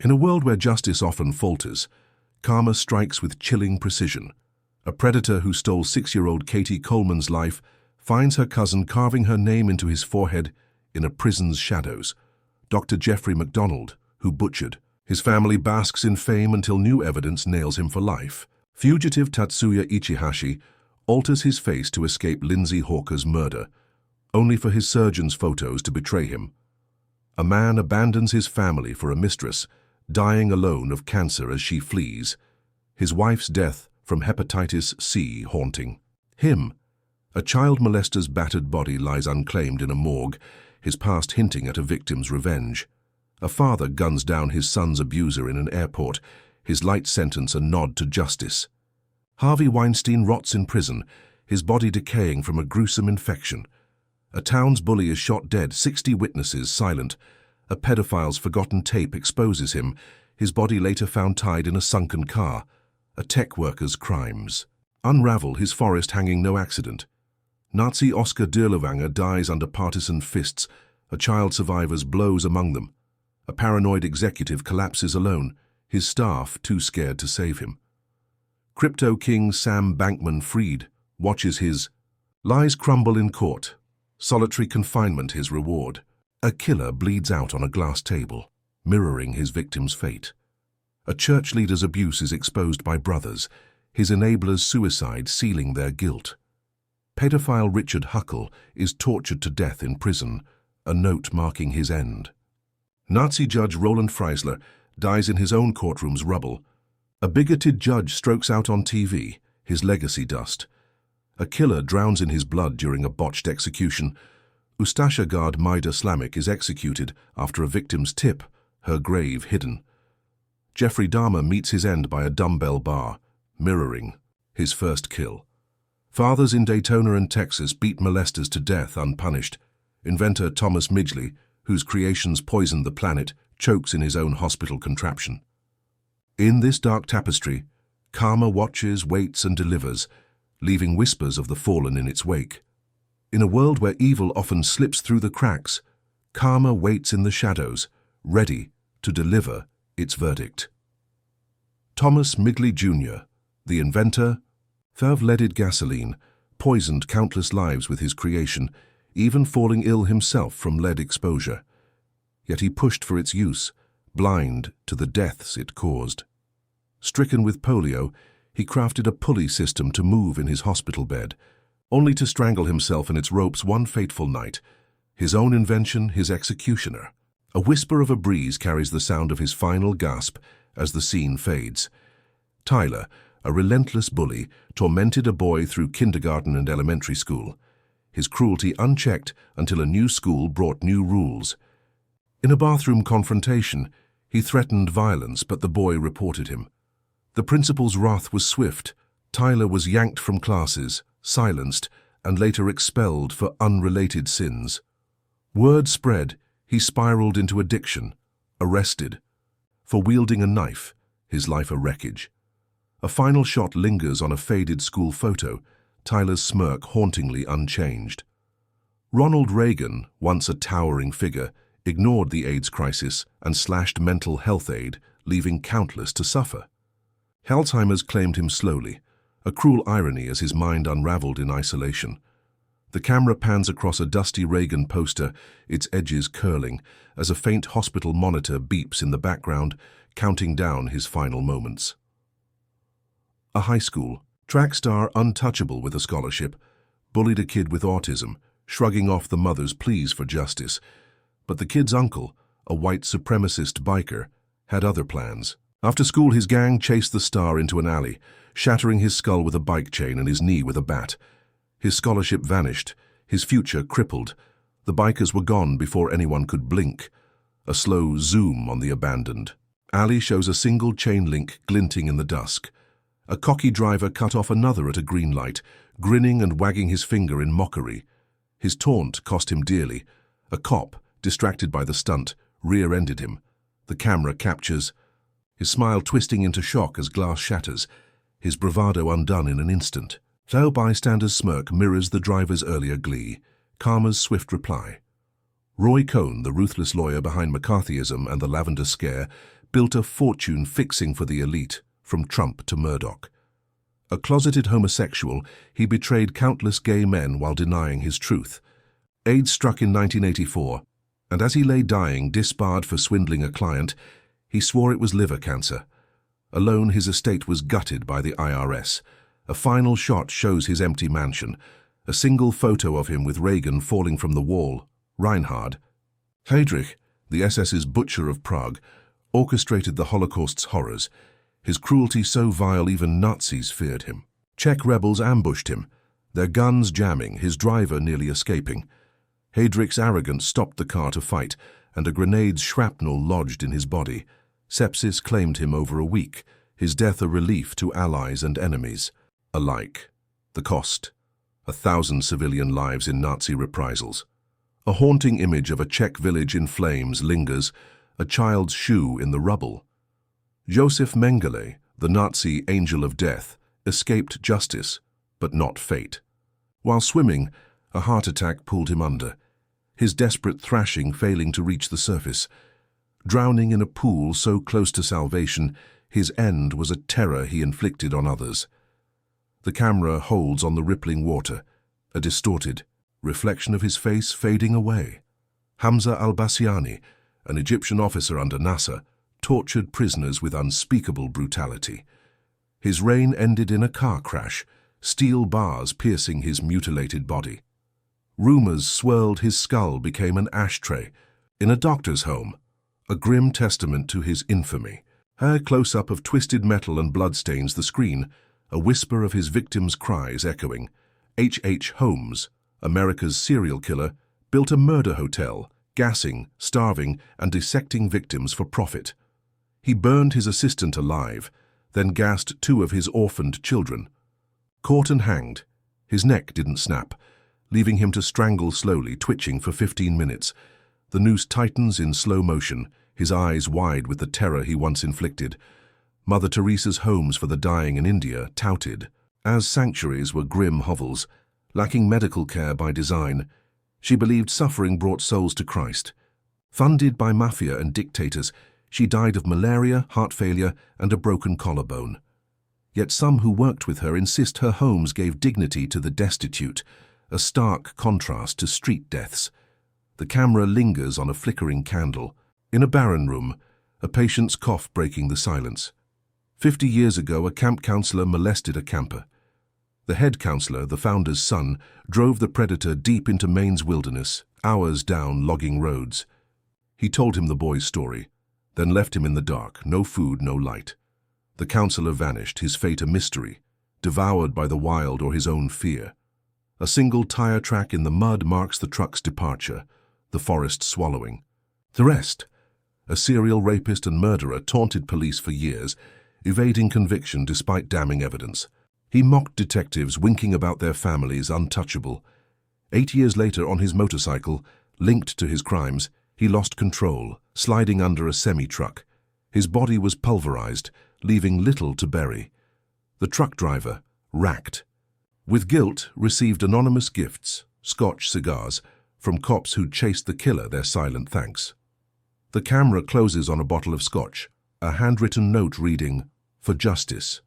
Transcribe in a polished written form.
In a world where justice often falters, karma strikes with chilling precision. A predator who stole 6-year-old Katie Coleman's life finds her cousin carving her name into his forehead in a prison's shadows. Dr. Jeffrey MacDonald, who butchered. His family basks in fame until new evidence nails him for life. Fugitive Tatsuya Ichihashi alters his face to escape Lindsay Hawker's murder, only for his surgeon's photos to betray him. A man abandons his family for a mistress, dying alone of cancer as she flees. His wife's death from hepatitis C haunting him. A child molester's battered body lies unclaimed in a morgue, his past hinting at a victim's revenge. A father guns down his son's abuser in an airport, his light sentence a nod to justice. Harvey Weinstein rots in prison, his body decaying from a gruesome infection. A town's bully is shot dead, 60 witnesses silent. A pedophile's forgotten tape exposes him, his body later found tied in a sunken car. A tech worker's crimes unravel, his forest hanging no accident. Nazi Oscar Dirlewanger dies under partisan fists, a child survivor's blows among them. A paranoid executive collapses alone, his staff too scared to save him. Crypto king Sam Bankman-Fried watches his lies crumble in court. Solitary confinement his reward. A killer bleeds out on a glass table, mirroring his victim's fate. A church leader's abuse is exposed by brothers, his enablers' suicide sealing their guilt. Pedophile Richard Huckle is tortured to death in prison, a note marking his end. Nazi judge Roland Freisler dies in his own courtroom's rubble. A bigoted judge strokes out on TV, his legacy dust. A killer drowns in his blood during a botched execution. Ustasha guard Maida Slamik is executed after a victim's tip, her grave hidden. Jeffrey Dahmer meets his end by a dumbbell bar, mirroring his first kill. Fathers in Daytona and Texas beat molesters to death unpunished. Inventor Thomas Midgley, whose creations poisoned the planet, chokes in his own hospital contraption. In this dark tapestry, karma watches, waits, and delivers, leaving whispers of the fallen in its wake. In a world where evil often slips through the cracks, karma waits in the shadows, ready to deliver its verdict. Thomas Midgley Jr., the inventor, leaded gasoline, poisoned countless lives with his creation, even falling ill himself from lead exposure. Yet he pushed for its use, blind to the deaths it caused. Stricken with polio, he crafted a pulley system to move in his hospital bed, only to strangle himself in its ropes one fateful night. His own invention, his executioner. A whisper of a breeze carries the sound of his final gasp as the scene fades. Tyler, a relentless bully, tormented a boy through kindergarten and elementary school. His cruelty unchecked until a new school brought new rules. In a bathroom confrontation, he threatened violence, but the boy reported him. The principal's wrath was swift. Tyler was yanked from classes, silenced, and later expelled for unrelated sins. Word spread, he spiraled into addiction, arrested. For wielding a knife, his life a wreckage. A final shot lingers on a faded school photo, Tyler's smirk hauntingly unchanged. Ronald Reagan, once a towering figure, ignored the AIDS crisis and slashed mental health aid, leaving countless to suffer. Alzheimer's claimed him slowly, a cruel irony as his mind unraveled in isolation. The camera pans across a dusty Reagan poster, its edges curling, as a faint hospital monitor beeps in the background, counting down his final moments. A high school track star, untouchable with a scholarship, bullied a kid with autism, shrugging off the mother's pleas for justice. But the kid's uncle, a white supremacist biker, had other plans. After school, his gang chased the star into an alley, shattering his skull with a bike chain and his knee with a bat. His scholarship vanished, his future crippled. The bikers were gone before anyone could blink. A slow zoom on the abandoned alley shows a single chain link glinting in the dusk. A cocky driver cut off another at a green light, grinning and wagging his finger in mockery. His taunt cost him dearly. A cop, distracted by the stunt, rear-ended him. The camera captures his smile twisting into shock as glass shatters, his bravado undone in an instant. Fellow bystander's smirk mirrors the driver's earlier glee, Karma's swift reply. Roy Cohn, the ruthless lawyer behind McCarthyism and the Lavender Scare, built a fortune fixing for the elite, from Trump to Murdoch. A closeted homosexual, he betrayed countless gay men while denying his truth. AIDS struck in 1984, and as he lay dying, disbarred for swindling a client, he swore it was liver cancer. Alone, his estate was gutted by the IRS. A final shot shows his empty mansion, a single photo of him with Reagan falling from the wall. Reinhard Heydrich, the SS's butcher of Prague, orchestrated the Holocaust's horrors. His cruelty so vile even Nazis feared him. Czech rebels ambushed him, their guns jamming, his driver nearly escaping. Heydrich's arrogance stopped the car to fight, and a grenade's shrapnel lodged in his body. Sepsis claimed him over a week, his death a relief to allies and enemies alike. The cost: 1,000 civilian lives in Nazi reprisals. A haunting image of a Czech village in flames lingers, a child's shoe in the rubble. Josef Mengele, the Nazi angel of death, escaped justice, but not fate. While swimming, a heart attack pulled him under, his desperate thrashing failing to reach the surface. Drowning in a pool so close to salvation, his end was a terror he inflicted on others. The camera holds on the rippling water, a distorted reflection of his face fading away. Hamza al-Bassiani, an Egyptian officer under Nasser, tortured prisoners with unspeakable brutality. His reign ended in a car crash, steel bars piercing his mutilated body. Rumors swirled his skull became an ashtray in a doctor's home, a grim testament to his infamy. A close-up of twisted metal and bloodstains the screen, a whisper of his victims' cries echoing. H. Holmes, America's serial killer, built a murder hotel, gassing, starving, and dissecting victims for profit. He burned his assistant alive, then gassed 2 of his orphaned children. Caught and hanged, his neck didn't snap, leaving him to strangle slowly, twitching for 15 minutes. The noose tightens in slow motion, his eyes wide with the terror he once inflicted. Mother Teresa's homes for the dying in India touted as sanctuaries were grim hovels, lacking medical care by design. She believed suffering brought souls to Christ. Funded by mafia and dictators, she died of malaria, heart failure, and a broken collarbone. Yet some who worked with her insist her homes gave dignity to the destitute, a stark contrast to street deaths. The camera lingers on a flickering candle. In a barren room, a patient's cough breaking the silence. 50 years ago, a camp counselor molested a camper. The head counselor, the founder's son, drove the predator deep into Maine's wilderness, hours down logging roads. He told him the boy's story, then left him in the dark, no food, no light. The counselor vanished, his fate a mystery, devoured by the wild or his own fear. A single tire track in the mud marks the truck's departure, the forest swallowing. The rest: a serial rapist and murderer taunted police for years, evading conviction despite damning evidence. He mocked detectives, winking about their families untouchable. 8 years later, on his motorcycle, linked to his crimes, he lost control, sliding under a semi-truck. His body was pulverized, leaving little to bury. The truck driver, racked with guilt, received anonymous gifts, Scotch cigars, from cops who'd chased the killer, their silent thanks. The camera closes on a bottle of Scotch, a handwritten note reading, "For justice."